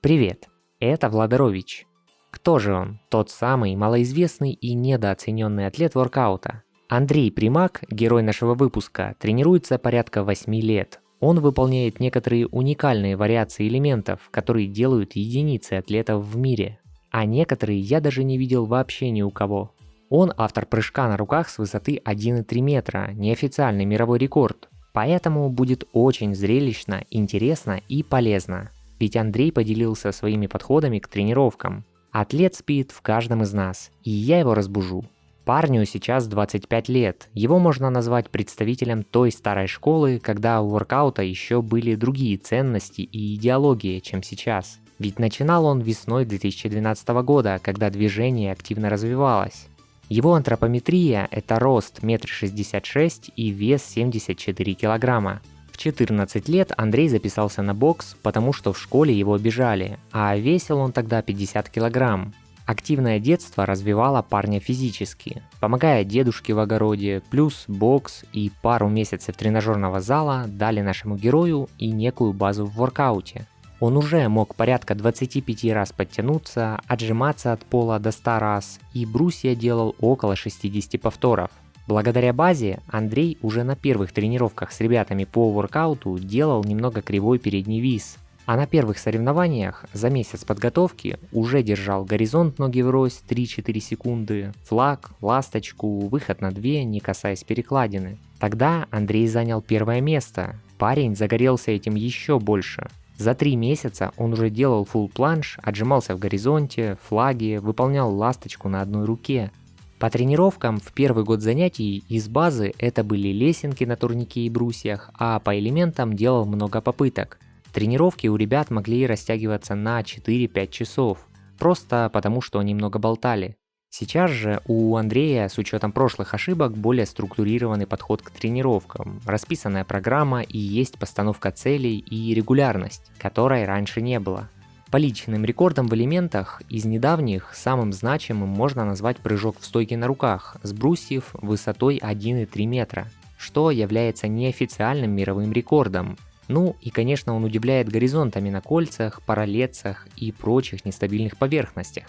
Привет, это Владарович. Кто же он? Тот самый малоизвестный и недооцененный атлет воркаута. Андрей Примак, герой нашего выпуска, тренируется порядка 8 лет. Он выполняет некоторые уникальные вариации элементов, которые делают единицы атлетов в мире. А некоторые я даже не видел вообще ни у кого. Он автор прыжка на руках с высоты 1,3 метра, неофициальный мировой рекорд. Поэтому будет очень зрелищно, интересно и полезно. Ведь Андрей поделился своими подходами к тренировкам. Атлет спит в каждом из нас, и я его разбужу. Парню сейчас 25 лет, его можно назвать представителем той старой школы, когда у воркаута еще были другие ценности и идеологии, чем сейчас. Ведь начинал он весной 2012 года, когда движение активно развивалось. Его антропометрия – это рост 1,66 м и вес 74 килограмма. В 14 лет Андрей записался на бокс, потому что в школе его обижали, а весил он тогда 50 килограмм. Активное детство развивало парня физически, помогая дедушке в огороде, плюс бокс и пару месяцев тренажерного зала дали нашему герою и некую базу в воркауте. Он уже мог порядка 25 раз подтянуться, отжиматься от пола до 100 раз, и брусья делал около 60 повторов. Благодаря базе Андрей уже на первых тренировках с ребятами по воркауту делал немного кривой передний вис, а на первых соревнованиях за месяц подготовки уже держал горизонт ноги врозь 3-4 секунды, флаг, ласточку, выход на 2, не касаясь перекладины. Тогда Андрей занял первое место, парень загорелся этим еще больше. За 3 месяца он уже делал фулл планж, отжимался в горизонте, флаги, выполнял ласточку на одной руке. По тренировкам в первый год занятий из базы это были лесенки на турнике и брусьях, а по элементам делал много попыток. Тренировки у ребят могли растягиваться на 4-5 часов, просто потому что они много болтали. Сейчас же у Андрея с учетом прошлых ошибок более структурированный подход к тренировкам, расписанная программа и есть постановка целей и регулярность, которой раньше не было. По личным рекордам в элементах из недавних самым значимым можно назвать прыжок в стойке на руках с брусьев высотой 1,3 метра, что является неофициальным мировым рекордом. Ну и конечно он удивляет горизонтами на кольцах, параллельцах и прочих нестабильных поверхностях.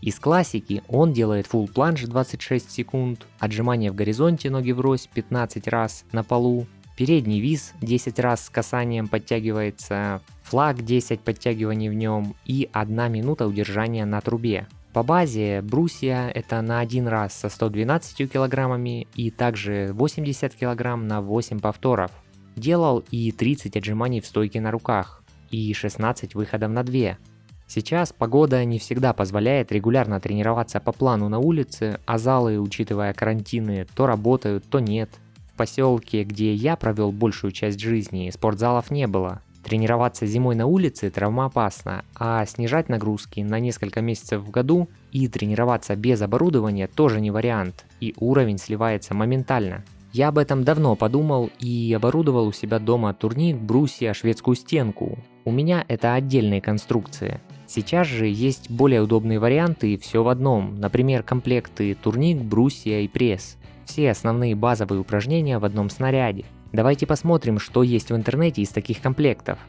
Из классики он делает фулл планж 26 секунд, отжимания в горизонте ноги врозь 15 раз на полу, передний вис 10 раз с касанием подтягивается, флаг 10 подтягиваний в нем и 1 минута удержания на трубе. По базе брусья это на 1 раз со 112 килограммами и также 80 килограмм на 8 повторов. Делал и 30 отжиманий в стойке на руках и 16 выходов на 2. Сейчас погода не всегда позволяет регулярно тренироваться по плану на улице, а залы, учитывая карантины, то работают, то нет. В поселке, где я провел большую часть жизни, спортзалов не было. Тренироваться зимой на улице травмоопасно, а снижать нагрузки на несколько месяцев в году и тренироваться без оборудования тоже не вариант, и уровень сливается моментально. Я об этом давно подумал и оборудовал у себя дома турник, брусья, шведскую стенку. У меня это отдельные конструкции. Сейчас же есть более удобные варианты, все в одном, например, комплекты турник, брусья и пресс. Все основные базовые упражнения в одном снаряде. Давайте посмотрим, что есть в интернете из таких комплектов.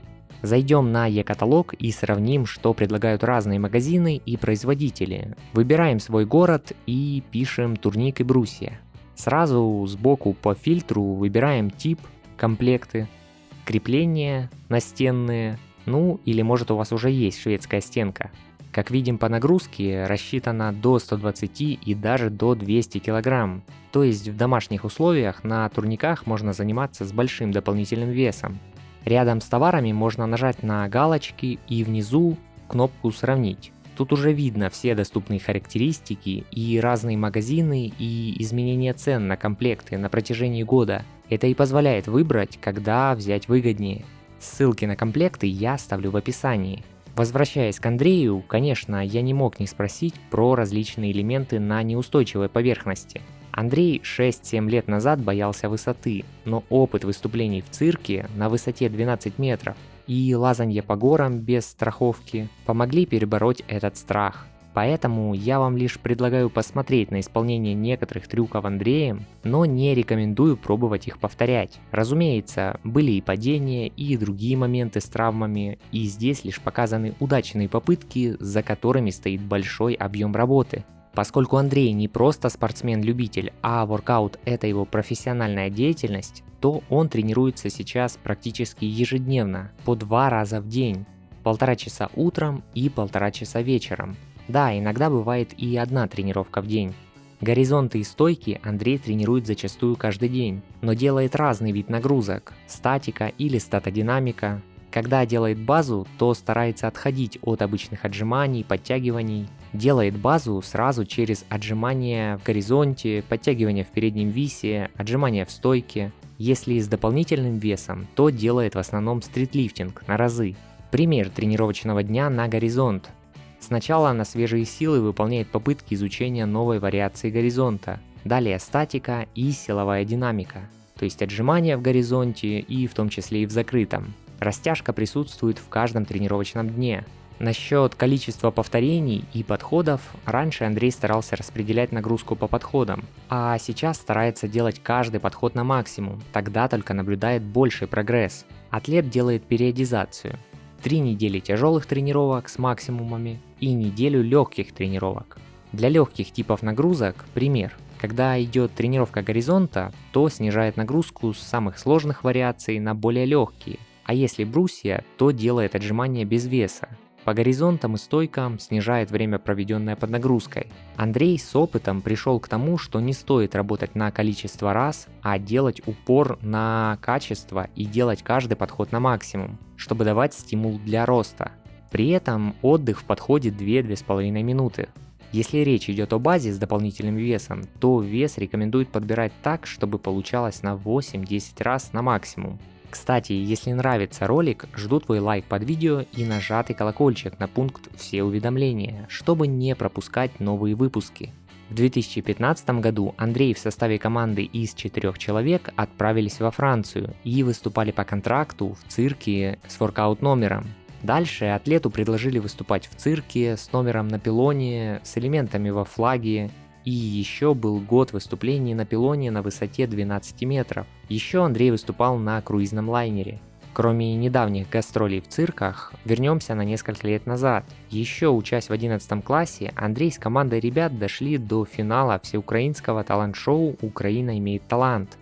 Зайдем на e-каталог и сравним, что предлагают разные магазины и производители. Выбираем свой город и пишем турник и брусья. Сразу сбоку по фильтру выбираем тип, комплекты, крепления настенные, ну или может у вас уже есть шведская стенка. Как видим по нагрузке рассчитана до 120 и даже до 200 кг. То есть в домашних условиях на турниках можно заниматься с большим дополнительным весом. Рядом с товарами можно нажать на галочки и внизу кнопку «Сравнить». Тут уже видно все доступные характеристики и разные магазины и изменения цен на комплекты на протяжении года. Это и позволяет выбрать, когда взять выгоднее. Ссылки на комплекты я оставлю в описании. Возвращаясь к Андрею, конечно, я не мог не спросить про различные элементы на неустойчивой поверхности. Андрей 6-7 лет назад боялся высоты, но опыт выступлений в цирке на высоте 12 метров и лазанье по горам без страховки помогли перебороть этот страх. Поэтому я вам лишь предлагаю посмотреть на исполнение некоторых трюков Андреем, но не рекомендую пробовать их повторять. Разумеется, были и падения, и другие моменты с травмами, и здесь лишь показаны удачные попытки, за которыми стоит большой объем работы. Поскольку Андрей не просто спортсмен-любитель, а воркаут – это его профессиональная деятельность, то он тренируется сейчас практически ежедневно, по 2 раза в день, 1,5 часа утром и 1,5 часа вечером. Да, иногда бывает и 1 тренировка в день. Горизонты и стойки Андрей тренирует зачастую каждый день, но делает разный вид нагрузок – статика или статодинамика. Когда делает базу, то старается отходить от обычных отжиманий, подтягиваний. Делает базу сразу через отжимания в горизонте, подтягивания в переднем висе, отжимания в стойке. Если с дополнительным весом, то делает в основном стритлифтинг на разы. Пример тренировочного дня на горизонт. Сначала на свежие силы выполняет попытки изучения новой вариации горизонта. Далее статика и силовая динамика, то есть отжимания в горизонте и в том числе и в закрытом. Растяжка присутствует в каждом тренировочном дне. Насчет количества повторений и подходов, раньше Андрей старался распределять нагрузку по подходам, а сейчас старается делать каждый подход на максимум, тогда только наблюдает больший прогресс. Атлет делает периодизацию. 3 недели тяжелых тренировок с максимумами и неделю легких тренировок. Для легких типов нагрузок пример. Когда идет тренировка горизонта, то снижает нагрузку с самых сложных вариаций на более легкие, а если брусья, то делает отжимания без веса. По горизонтам и стойкам снижает время, проведенное под нагрузкой. Андрей с опытом пришел к тому, что не стоит работать на количество раз, а делать упор на качество и делать каждый подход на максимум, чтобы давать стимул для роста. При этом отдых в подходе 2-2,5 минуты. Если речь идет о базе с дополнительным весом, то вес рекомендуют подбирать так, чтобы получалось на 8-10 раз на максимум. Кстати, если нравится ролик, жду твой лайк под видео и нажатый колокольчик на пункт «Все уведомления», чтобы не пропускать новые выпуски. В 2015 году Андрей в составе команды из 4 человек отправились во Францию и выступали по контракту в цирке с воркаут-номером. Дальше атлету предложили выступать в цирке с номером на пилоне, с элементами во флаге. И еще был год выступлений на пилоне на высоте 12 метров. Еще Андрей выступал на круизном лайнере. Кроме недавних гастролей в цирках, вернемся на несколько лет назад. Еще учась в 11 классе, Андрей с командой ребят дошли до финала всеукраинского талант-шоу «Украина имеет талант».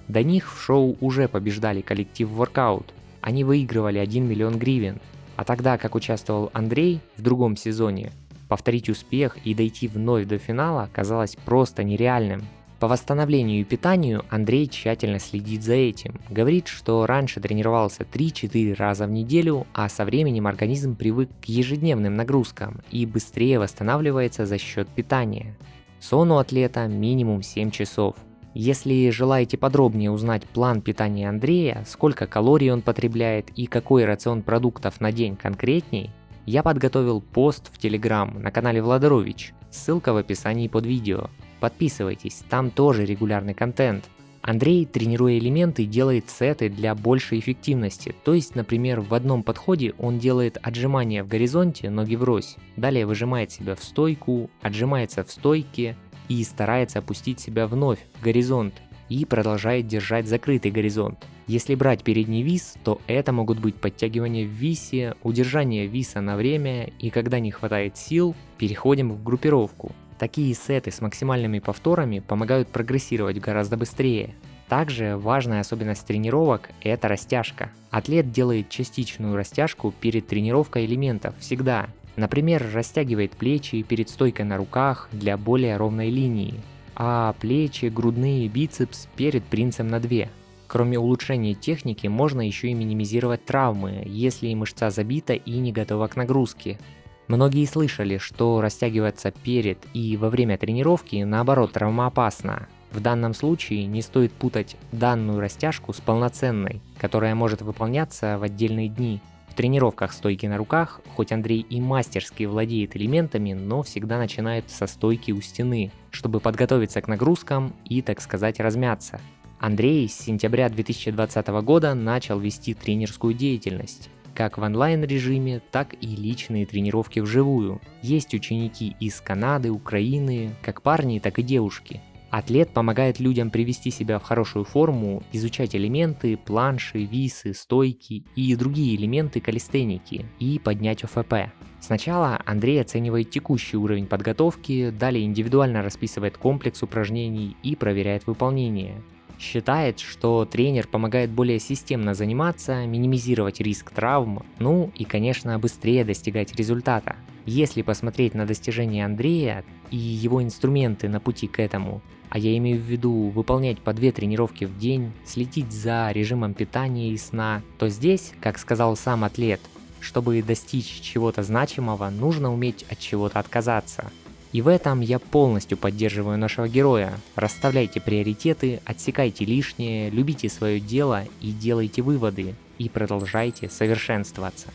До них в шоу уже побеждали коллектив «Воркаут». Они выигрывали 1 миллион гривен. А тогда, как участвовал Андрей в другом сезоне, повторить успех и дойти вновь до финала казалось просто нереальным. По восстановлению и питанию Андрей тщательно следит за этим. Говорит, что раньше тренировался 3-4 раза в неделю, а со временем организм привык к ежедневным нагрузкам и быстрее восстанавливается за счет питания. Сон у атлета минимум 7 часов. Если желаете подробнее узнать план питания Андрея, сколько калорий он потребляет и какой рацион продуктов на день конкретней, я подготовил пост в Telegram на канале Владарович, ссылка в описании под видео. Подписывайтесь, там тоже регулярный контент. Андрей, тренируя элементы, делает сеты для большей эффективности, то есть, например, в одном подходе он делает отжимания в горизонте, ноги врозь, далее выжимает себя в стойку, отжимается в стойке и старается опустить себя вновь в горизонт и продолжает держать закрытый горизонт. Если брать передний вис, то это могут быть подтягивания в висе, удержание виса на время, и когда не хватает сил, переходим в группировку. Такие сеты с максимальными повторами помогают прогрессировать гораздо быстрее. Также важная особенность тренировок – это растяжка. Атлет делает частичную растяжку перед тренировкой элементов всегда. Например, растягивает плечи перед стойкой на руках для более ровной линии, а плечи, грудные, бицепс перед принцем на 2. Кроме улучшения техники, можно еще и минимизировать травмы, если мышца забита и не готова к нагрузке. Многие слышали, что растягиваться перед и во время тренировки наоборот травмоопасно. В данном случае не стоит путать данную растяжку с полноценной, которая может выполняться в отдельные дни. В тренировках стойки на руках, хоть Андрей и мастерски владеет элементами, но всегда начинает со стойки у стены, чтобы подготовиться к нагрузкам и, так сказать, размяться. Андрей с сентября 2020 года начал вести тренерскую деятельность. как в онлайн-режиме, так и личные тренировки вживую. Есть ученики из Канады, Украины, как парни, так и девушки. Атлет помогает людям привести себя в хорошую форму, изучать элементы, планши, висы, стойки и другие элементы калистеники и поднять ОФП. Сначала Андрей оценивает текущий уровень подготовки, далее индивидуально расписывает комплекс упражнений и проверяет выполнение. Считает, что тренер помогает более системно заниматься, минимизировать риск травм, ну и, конечно, быстрее достигать результата. Если посмотреть на достижения Андрея и его инструменты на пути к этому, а я имею в виду выполнять по 2 тренировки в день, следить за режимом питания и сна, то здесь, как сказал сам атлет, чтобы достичь чего-то значимого, нужно уметь от чего-то отказаться. И в этом я полностью поддерживаю нашего героя. Расставляйте приоритеты, отсекайте лишнее, любите свое дело и делайте выводы. И продолжайте совершенствоваться.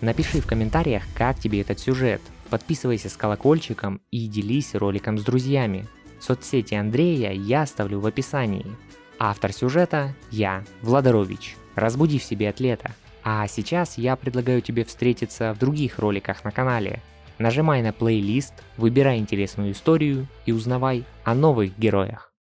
Напиши в комментариях, как тебе этот сюжет. Подписывайся с колокольчиком и делись роликом с друзьями. Соцсети Андрея я оставлю в описании. Автор сюжета – я, Владарович. Разбуди в себе атлета. А сейчас я предлагаю тебе встретиться в других роликах на канале. Нажимай на плейлист, выбирай интересную историю и узнавай о новых героях.